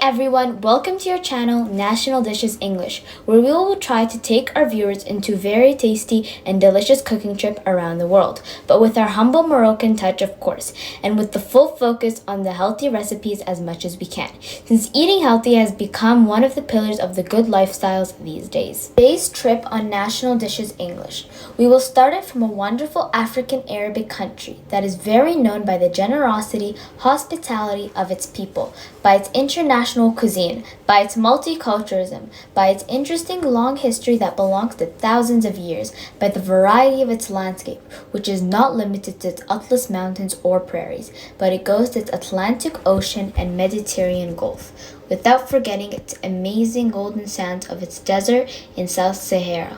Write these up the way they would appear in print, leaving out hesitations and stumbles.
everyone, welcome to your channel National Dishes English, where we will try to take our viewers into a very tasty and delicious cooking trip around the world, but with our humble Moroccan touch, of course, and with the full focus on the healthy recipes as much as we can, since eating healthy has become one of the pillars of the good lifestyles these days. Today's trip on National Dishes English, we will start it from a wonderful African Arabic country that is very known by the generosity, hospitality of its people, by its international cuisine, by its multiculturalism, by its interesting long history that belongs to thousands of years, by the variety of its landscape, which is not limited to its Atlas Mountains or prairies, but it goes to its Atlantic Ocean and Mediterranean Gulf, without forgetting its amazing golden sands of its desert in South Sahara.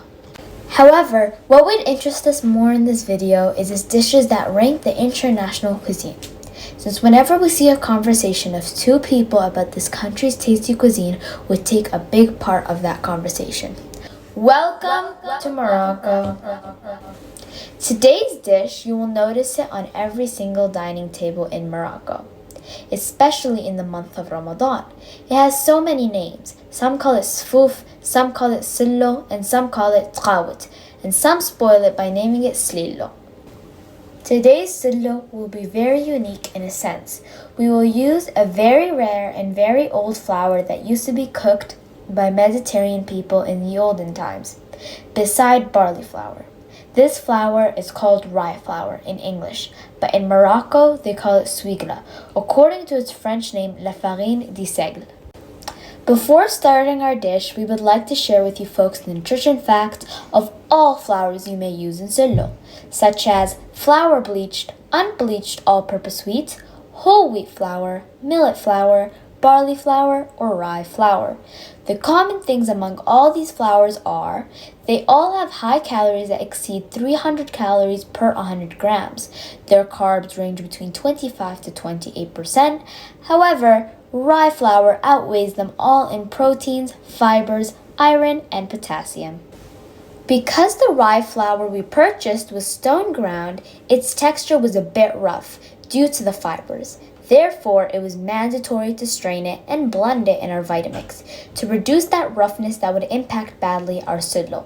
However, what would interest us more in this video is its dishes that rank the international cuisine. Since whenever we see a conversation of two people about this country's tasty cuisine would take a big part of that conversation. Welcome to Morocco. Today's dish, you will notice it on every single dining table in Morocco, especially in the month of Ramadan. It has so many names. Some call it sfouf, some call it Selloo, and some call it tqawit, and some spoil it by naming it slilo. Today's Selloo will be very unique in a sense. We will use a very rare and very old flour that used to be cooked by Mediterranean people in the olden times, beside barley flour. This flour is called rye flour in English, but in Morocco they call it suigla, according to its French name la farine de seigle. Before starting our dish, we would like to share with you folks the nutrition facts of all flours you may use in Selloo, such as flour bleached, unbleached all-purpose wheat, whole wheat flour, millet flour, barley flour, or rye flour. The common things among all these flours are they all have high calories that exceed 300 calories per 100 grams. Their carbs range between 25 to 28%. However, rye flour outweighs them all in proteins, fibers, iron, and potassium. Because the rye flour we purchased was stone ground, its texture was a bit rough due to the fibers. Therefore, it was mandatory to strain it and blend it in our Vitamix to reduce that roughness that would impact badly our Selloo.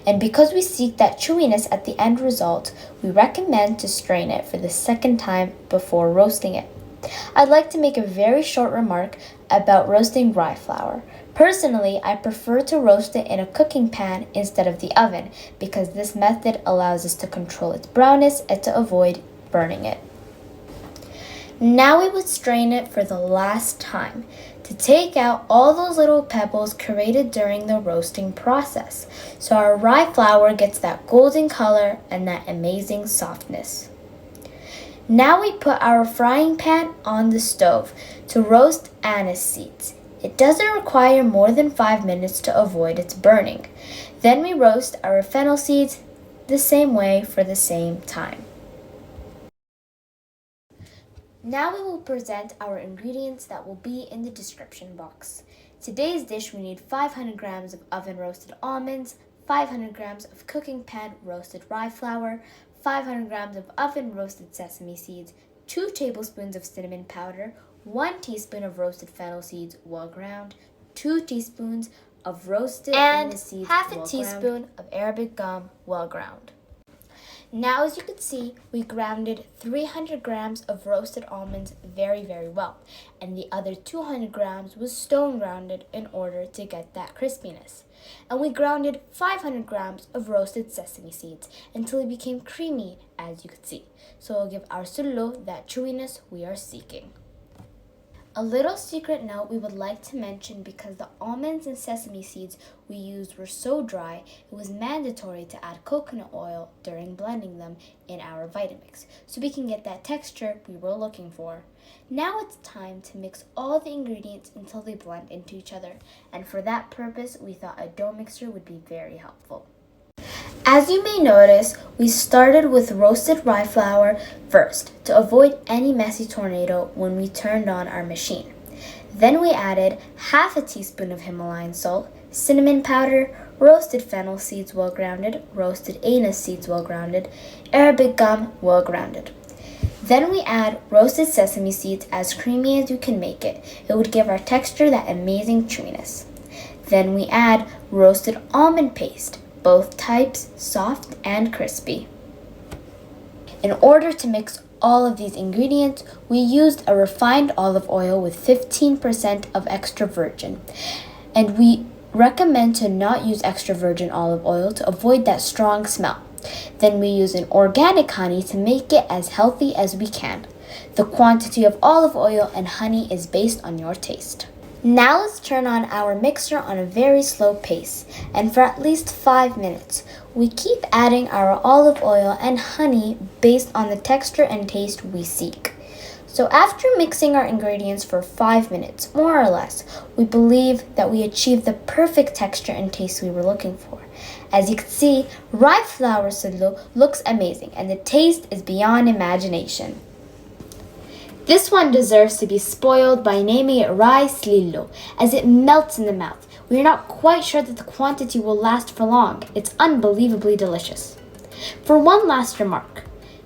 And because we seek that chewiness at the end result, we recommend to strain it for the second time before roasting it. I'd like to make a very short remark about roasting rye flour. Personally, I prefer to roast it in a cooking pan instead of the oven because this method allows us to control its brownness and to avoid burning it. Now we would strain it for the last time to take out all those little pebbles created during the roasting process, so our rye flour gets that golden color and that amazing softness. Now we put our frying pan on the stove to roast anise seeds. It doesn't require more than 5 minutes to avoid its burning. Then we roast our fennel seeds the same way for the same time. Now we will present our ingredients that will be in the description box. Today's dish, we need 500 grams of oven roasted almonds, 500 grams of cooking pan roasted rye flour, 500 grams of oven roasted sesame seeds, 2 tablespoons of cinnamon powder, 1 teaspoon of roasted fennel seeds well ground, 2 teaspoons of roasted anise seeds half a teaspoon of Arabic gum well ground. Now, as you can see, we grounded 300 grams of roasted almonds very, very well, and the other 200 grams was stone grounded in order to get that crispiness. And we grounded 500 grams of roasted sesame seeds until it became creamy, as you can see. So it'll give our Selloo that chewiness we are seeking. A little secret note we would like to mention, because the almonds and sesame seeds we used were so dry, it was mandatory to add coconut oil during blending them in our Vitamix, so we can get that texture we were looking for. Now it's time to mix all the ingredients until they blend into each other, and for that purpose we thought a dough mixer would be very helpful. As you may notice, we started with roasted rye flour first to avoid any messy tornado when we turned on our machine. Then we added half a teaspoon of Himalayan salt, cinnamon powder, roasted fennel seeds well grounded, roasted anise seeds well grounded, Arabic gum well grounded. Then we add roasted sesame seeds as creamy as you can make it. It would give our texture that amazing chewiness. Then we add roasted almond paste, both types soft and crispy. In order to mix all of these ingredients, we used a refined olive oil with 15% of extra virgin. And we recommend to not use extra virgin olive oil to avoid that strong smell. Then we use an organic honey to make it as healthy as we can. The quantity of olive oil and honey is based on your taste. Now let's turn on our mixer on a very slow pace, and for at least 5 minutes. We keep adding our olive oil and honey based on the texture and taste we seek. So after mixing our ingredients for 5 minutes, more or less, we believe that we achieved the perfect texture and taste we were looking for. As you can see, rye flour Selloo looks amazing and the taste is beyond imagination. This one deserves to be spoiled by naming it Rye Flour, as it melts in the mouth. We are not quite sure that the quantity will last for long. It's unbelievably delicious. For one last remark,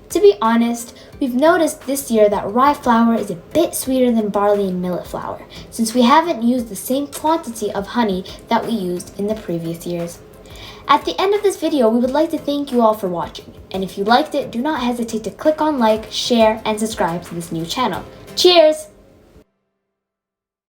to be honest, we've noticed this year that rye flour is a bit sweeter than barley and millet flour, since we haven't used the same quantity of honey that we used in the previous years. At the end of this video, we would like to thank you all for watching. And if you liked it, do not hesitate to click on like, share, and subscribe to this new channel. Cheers!